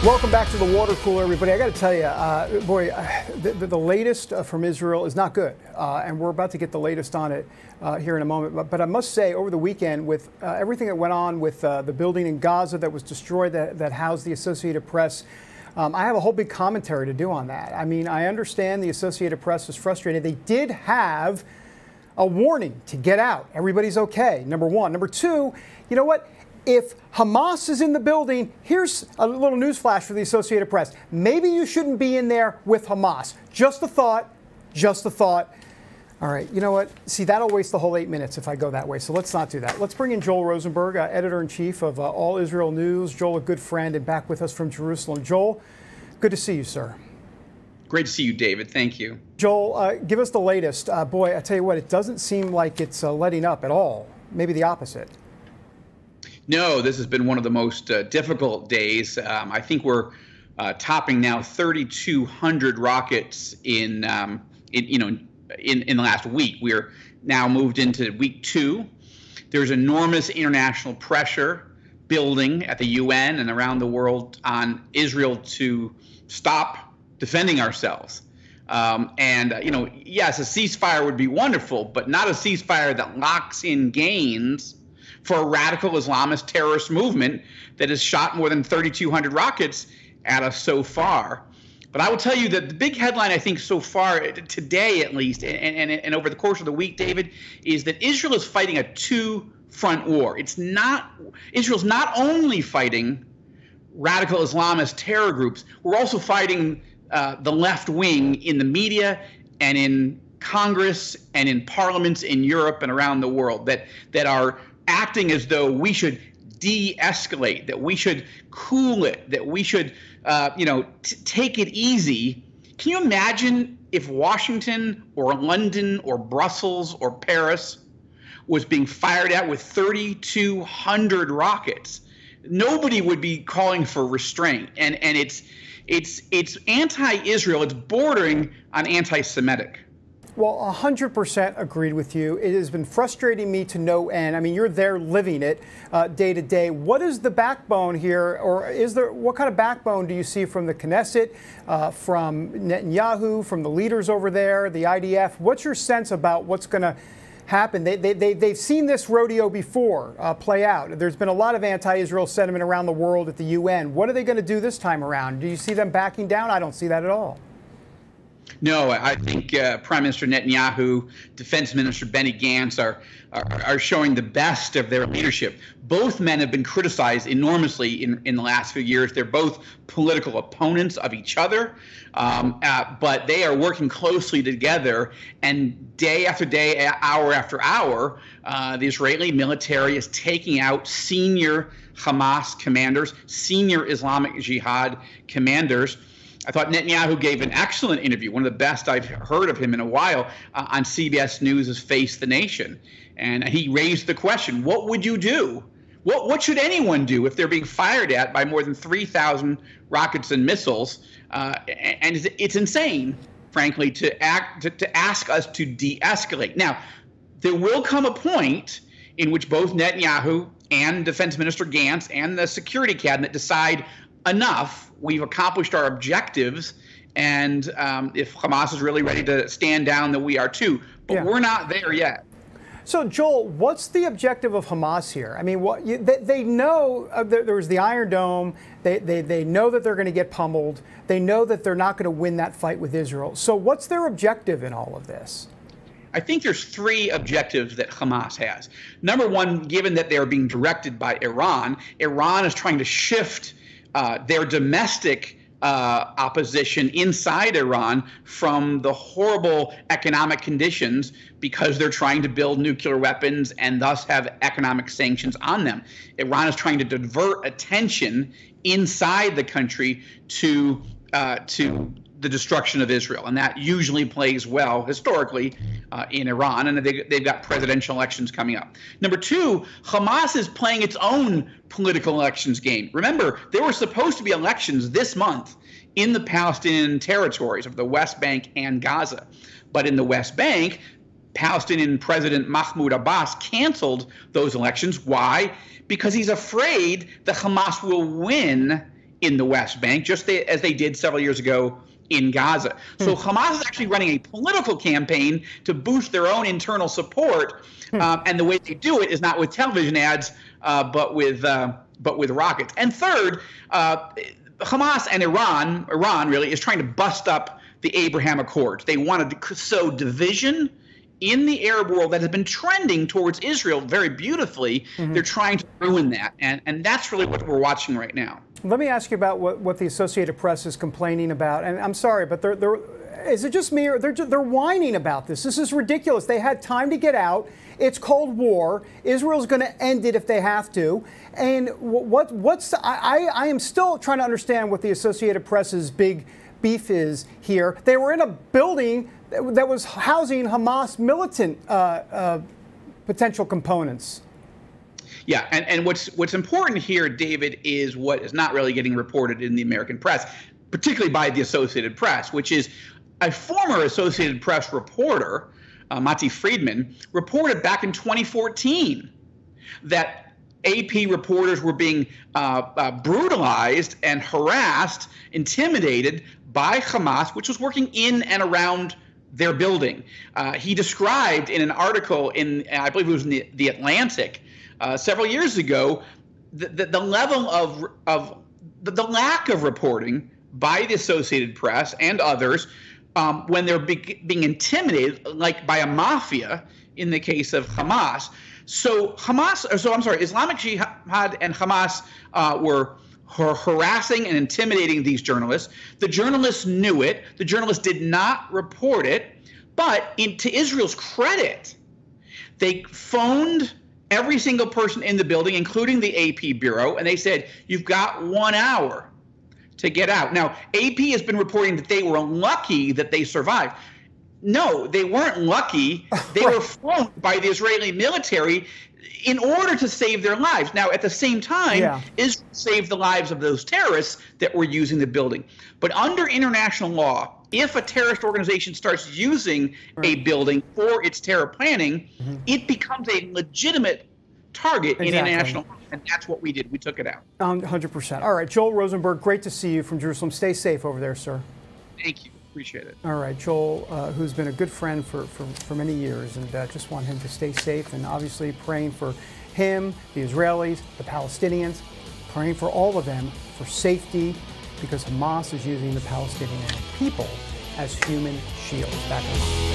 Welcome back to the water cooler, everybody. I got to tell you, the latest from Israel is not good, and we're about to get the latest on it here in a moment. But I must say, over the weekend, with everything that went on with the building in Gaza that was destroyed, that housed the Associated Press, I have a whole big commentary to do on that. I mean, I understand the Associated Press is frustrated. They did have a warning to get out. Everybody's okay, number one. Number two, you know what? If Hamas is in the building, here's a little news flash for the Associated Press. Maybe you shouldn't be in there with Hamas. Just a thought. Just a thought. All right, you know what? See, that'll waste the whole 8 minutes if I go that way, so let's not do that. Let's bring in Joel Rosenberg, editor-in-chief of All Israel News. Joel, a good friend, and back with us from Jerusalem. Joel, good to see you, sir. Great to see you, David. Thank you. Joel, give us the latest. Boy, I tell you what, it doesn't seem like it's letting up at all. Maybe the opposite. No, this has been one of the most difficult days. I think we're topping now 3,200 rockets in the last week. We're now moved into week 2. There's enormous international pressure building at the UN and around the world on Israel to stop defending ourselves. Yes, a ceasefire would be wonderful, but not a ceasefire that locks in gains for a radical Islamist terrorist movement that has shot more than 3,200 rockets at us so far. But I will tell you that the big headline, I think, so far, today at least, and over the course of the week, David, is that Israel is fighting a two-front war. Israel's not only fighting radical Islamist terror groups, we're also fighting the left wing in the media and in Congress and in parliaments in Europe and around the world that are acting as though we should de-escalate, that we should cool it, that we should, take it easy. Can you imagine if Washington or London or Brussels or Paris was being fired at with 3,200 rockets? Nobody would be calling for restraint, and it's anti-Israel. It's bordering on anti-Semitic. Well, 100% agreed with you. It has been frustrating me to no end. I mean, you're there living it day to day. What is the backbone here, or what kind of backbone do you see from the Knesset, from Netanyahu, from the leaders over there, the IDF? What's your sense about what's going to happen? They've seen this rodeo before play out. There's been a lot of anti-Israel sentiment around the world at the UN. What are they going to do this time around? Do you see them backing down? I don't see that at all. No, I think Prime Minister Netanyahu, Defense Minister Benny Gantz are showing the best of their leadership. Both men have been criticized enormously in the last few years. They're both political opponents of each other, but they are working closely together. And day after day, hour after hour, the Israeli military is taking out senior Hamas commanders, senior Islamic Jihad commanders. I thought Netanyahu gave an excellent interview, one of the best I've heard of him in a while, on CBS News' Face the Nation. And he raised the question, what would you do? What should anyone do if they're being fired at by more than 3,000 rockets and missiles? And it's insane, frankly, to ask us to de-escalate. Now, there will come a point in which both Netanyahu and Defense Minister Gantz and the Security Cabinet decide enough. We've accomplished our objectives, and if Hamas is really ready to stand down, then we are too. But we're not there yet. So, Joel, what's the objective of Hamas here? I mean, they know there was the Iron Dome. They know that they're going to get pummeled. They know that they're not going to win that fight with Israel. So what's their objective in all of this? I think there's 3 objectives that Hamas has. Number one, given that they're being directed by Iran is trying to shift their domestic opposition inside Iran from the horrible economic conditions because they're trying to build nuclear weapons and thus have economic sanctions on them. Iran is trying to divert attention inside the country to the destruction of Israel, and that usually plays well historically in Iran, and they've got presidential elections coming up. Number 2, Hamas is playing its own political elections game. Remember, there were supposed to be elections this month in the Palestinian territories of the West Bank and Gaza, but in the West Bank, Palestinian President Mahmoud Abbas canceled those elections. Why? Because he's afraid that Hamas will win in the West Bank, just as they did several years ago in Gaza. So Hamas is actually running a political campaign to boost their own internal support, and the way they do it is not with television ads, but with rockets. And third, Hamas and Iran really is trying to bust up the Abraham Accords. They wanted to sow division in the Arab world that has been trending towards Israel very beautifully. They're trying to ruin that, and that's really what we're watching right now. Let me ask you about what the Associated Press is complaining about. And I'm sorry, but is it just me, or they're whining about this? This is ridiculous. They had time to get out. It's Cold War. Israel's going to end it if they have to. And I am still trying to understand what the Associated Press's big beef is here. They were in a building that was housing Hamas militant potential components. Yeah, and what's important here, David, is what is not really getting reported in the American press, particularly by the Associated Press, which is a former Associated Press reporter, Mati Friedman, reported back in 2014 that AP reporters were being brutalized and harassed, intimidated by Hamas, which was working in and around their building. He described in an article in, I believe it was in the Atlantic, several years ago, the level of the lack of reporting by the Associated Press and others when they're being intimidated, like by a mafia in the case of Hamas. Islamic Jihad and Hamas were harassing and intimidating these journalists. The journalists knew it. The journalists did not report it. But to Israel's credit, they phoned every single person in the building, including the AP bureau, and they said, "You've got 1 hour to get out." Now, AP has been reporting that they were lucky that they survived. No, they weren't lucky. They were flown by the Israeli military in order to save their lives. Now, at the same time, Israel saved the lives of those terrorists that were using the building. But under international law, if a terrorist organization starts using a building for its terror planning, it becomes a legitimate target in international law. And that's what we did. We took it out. 100%. All right, Joel Rosenberg, great to see you from Jerusalem. Stay safe over there, sir. Thank you. Appreciate it. All right, Joel, who's been a good friend for many years, and just want him to stay safe, and obviously praying for him, the Israelis, the Palestinians, praying for all of them for safety, because Hamas is using the Palestinian people as human shields. Back in a moment.